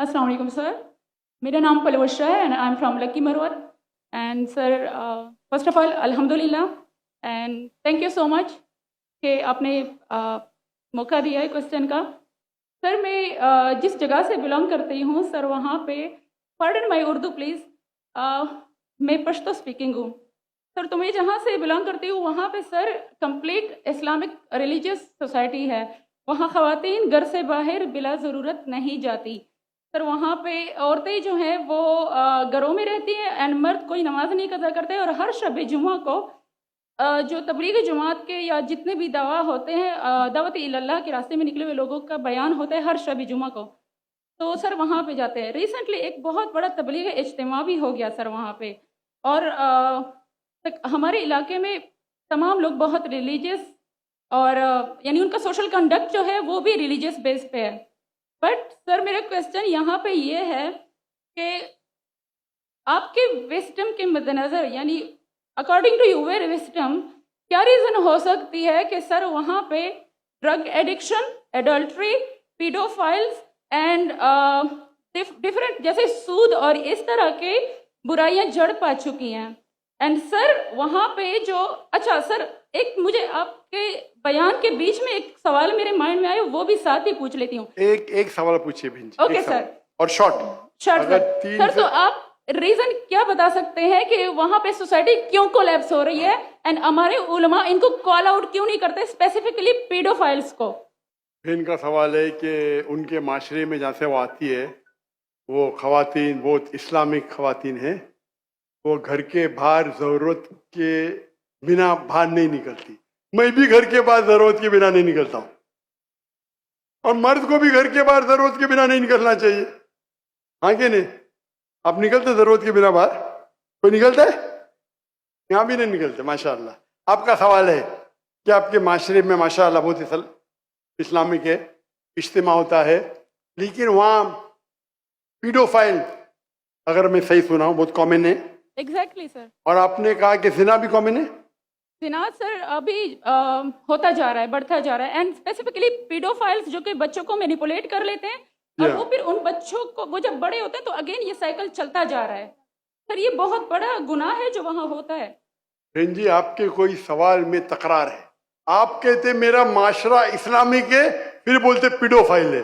अस्सलाम वालेकुम सर, मेरा नाम पलवशा है and I am from Lakki Marwat and sir first of all अल्हम्दुलिल्लाह and thank you so much कि आपने मौका दिया है क्वेश्चन का। सर मैं जिस जगह से बिलोंग करती हूँ सर वहाँ पे पार्डन माई उर्दू प्लीज़, मैं पश्तो स्पीकिंग हूँ सर। तो मैं जहाँ से बिलोंग करती हूँ वहाँ पे sir complete Islamic religious society है। वहाँ ख़वातीन घर से बाहर बिला ज़रूरत नहीं जाती सर। वहाँ पे औरतें जो हैं वो घरों में रहती हैं एंड मर्द कोई नमाज नहीं अदा करते। और हर शब जुमा को जो तबलीग जमात के या जितने भी दवा होते हैं दावत इल्लल्लाह के रास्ते में निकले हुए लोगों का बयान होता है हर शब जुमा को, तो सर वहाँ पे जाते हैं। रिसेंटली एक बहुत बड़ा तबलीग इज्तिमा भी हो गया सर वहाँ पे। और हमारे इलाके में तमाम लोग बहुत रिलीजियस और यानी उनका सोशल कंडक्ट जो है वो भी रिलीजियस बेस पे है। बट सर मेरा क्वेश्चन यहाँ पे ये है कि आपके विस्डम के मद्देनज़र यानी अकॉर्डिंग टू यूर विस्डम क्या रीज़न हो सकती है कि सर वहाँ पे drug addiction, adultery, paedophiles and different जैसे सूद और इस तरह के बुराइयाँ जड़ पा चुकी हैं। एंड सर वहाँ पे जो अच्छा सर एक मुझे आपके बयान के बीच में एक सवाल मेरे माइंड में आया, वो भी साथ ही पूछ लेती हूँ। एक सवाल पूछिए भिंजी। ओके सर, और शॉर्ट सर तो आप रीजन क्या बता सकते हैं कि वहाँ पे सोसाइटी क्यों कोलैप्स हो रही है एंड हमारे उलमा इनको कॉल आउट क्यों नहीं करते, स्पेसिफिकली पीडोफाइल्स को? इनका सवाल है कि उनके माशरे में जहाँ से वो आती है वो खवातीन बहुत इस्लामिक खवातीन हैं, वो घर के बाहर ज़रूरत के बिना बाहर नहीं निकलती। मैं भी घर के बाहर ज़रूरत के बिना नहीं निकलता हूँ और मर्द को भी घर के बाहर ज़रूरत के बिना नहीं निकलना चाहिए। हाँ कि नहीं? आप निकलते ज़रूरत के बिना बाहर? कोई निकलता है? यहाँ भी नहीं निकलते माशाअल्लाह। आपका सवाल है कि आपके माशरे में माशाअल्लाह बहुत इस्लामिक है, इज्तिमा होता है, लेकिन वहाँ पीडोफाइल अगर मैं सही सुना हूँ बहुत कॉमन है। Exactly sir. और आपने कहा कि जिना भी कॉमन है? जिना सर अभी होता जा रहा है, बढ़ता जा रहा है एंड स्पेसिफिकली पीडोफाइल्स जो कि बच्चों को मैनिपुलेट कर लेते हैं और वो फिर उन बच्चों को वो जब बड़े होते हैं तो अगेन ये साइकिल चलता जा रहा है सर। ये बहुत बड़ा गुनाह है जो वहाँ होता है। बहन जी आपके कोई सवाल में तकरार है। आप कहते मेरा माशरा इस्लामिक है, फिर बोलते पीडोफाइल है।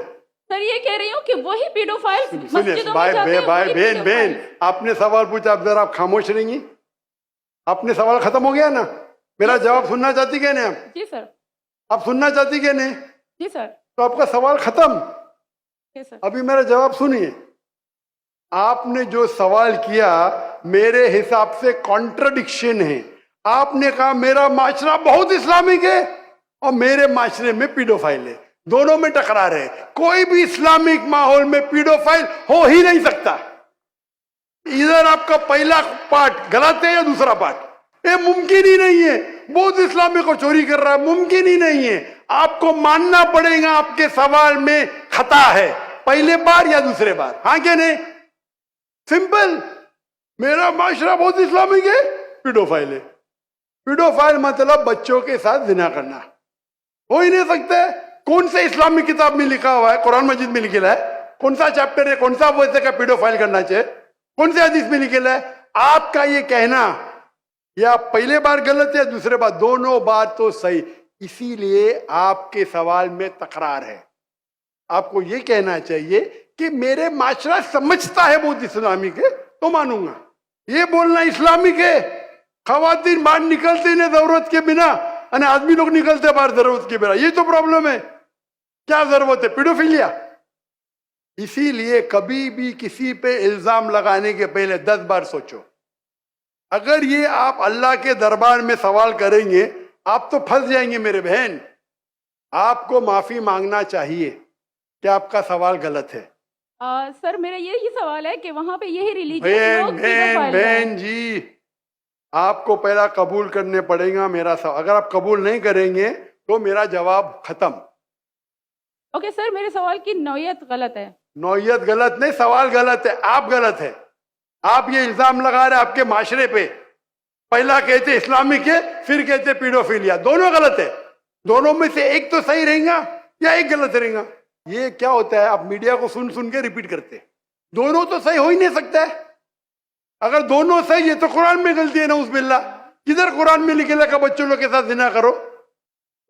सर ये कह रही हूँ कि वही पीडोफाइल्स मस्जिदों में जाते हैं। भाई बहन आपने सवाल पूछा, आप जरा आप खामोश रहेंगी? आपने सवाल खत्म हो गया ना? मेरा जवाब सुनना चाहती क्या नहीं आप? जी सर। आप सुनना चाहती क्या नहीं? जी सर। तो आपका सवाल खत्म। सर अभी मेरा जवाब सुनिए। आपने जो सवाल किया मेरे हिसाब से कॉन्ट्रडिक्शन है। आपने कहा मेरा माशरा बहुत इस्लामिक है और मेरे माशरे में पीडोफाइल है, दोनों में टकरार है। कोई भी इस्लामिक माहौल में पीडोफाइल हो ही नहीं सकता। इधर आपका पहला पार्ट गलत है या दूसरा पार्ट? ये मुमकिन ही नहीं है। बहुत इस्लामिक को चोरी कर रहा है, मुमकिन ही नहीं है। आपको मानना पड़ेगा आपके सवाल में खता है, पहले बार या दूसरे बार। हाँ क्या नहीं? सिंपल। मेरा माशरा बहुत इस्लामिक है, पीडोफाइल है। पीडोफाइल मतलब बच्चों के साथ जिना करना हो ही नहीं सकता है। कौन से इस्लामिक किताब में लिखा हुआ है? कुरान मजीद में लिखा है? कौन सा चैप्टर है? कौन सा वैसे का पीडोफाइल करना चाहिए? कौन से हदीस में लिखा है? आपका ये कहना या पहले बार गलत है, दूसरे बार, दोनों बार तो सही। इसीलिए आपके सवाल में तकरार है। आपको ये कहना चाहिए कि मेरे माशरा समझता है बहुत इस्लामिक है तो मानूंगा। ये बोलना इस्लामिक है, खवातीन बाहर निकलते नहीं जरूरत के बिना और आदमी लोग निकलते बाहर जरूरत के बिना, ये तो प्रॉब्लम है। क्या जरूरत है? पीडोफिलिया। इसीलिए कभी भी किसी पे इल्जाम लगाने के पहले 10 बार सोचो। अगर ये आप अल्लाह के दरबार में सवाल करेंगे आप तो फंस जाएंगे मेरे बहन। आपको माफी मांगना चाहिए कि आपका सवाल गलत है। सर मेरा यही सवाल है कि वहाँ पे यही रिलीजियस लोग बहन जी आपको पहला कबूल करने पड़ेगा मेरा सवाल। अगर आप कबूल नहीं करेंगे तो मेरा जवाब खत्म। ओके सर, मेरे सवाल की नौयत गलत है। नौयत गलत नहीं, सवाल गलत है, आप गलत है। आप ये इल्जाम लगा रहे आपके माशरे पे। पहला कहते इस्लामिक है, फिर कहते पीडोफिलिया। दोनों गलत है। दोनों में से एक तो सही रहेगा या एक गलत रहेगा। ये क्या होता है, आप मीडिया को सुन सुन के रिपीट करते, दोनों तो सही हो ही नहीं सकता है। अगर दोनों सही है तो कुरान में गलती है ना, उस बिल्ला किधर कुरान में लिखेगा कि बच्चों लोग के साथ जिना करो।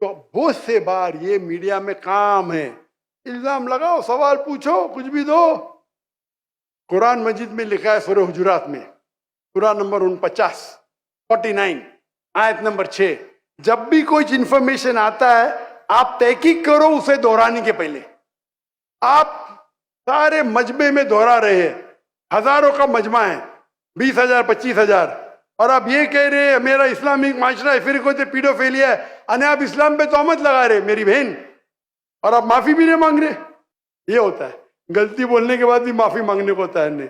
तो बहुत से बार ये मीडिया में काम है, इल्जाम लगाओ, सवाल पूछो, कुछ भी दो। कुरान मजीद में लिखा है सूरह हुजुरात में, सूरह नंबर 49 आयत नंबर 6, जब भी कोई इंफॉर्मेशन आता है आप तहकीक करो उसे दोहराने के पहले। आप सारे मजमे में दोहरा रहे हैं, हजारों का मजमा है, 20,000 25,000, और आप ये कह रहे हैं मेरा इस्लामिक माशरा है, फिर कोई पीडोफिलिया है, अने आप इस्लाम पे तोहमत लगा रहे मेरी बहन, और आप माफी भी नहीं मांग रहे। ये होता है, गलती बोलने के बाद भी माफी मांगने को तैयार नहीं।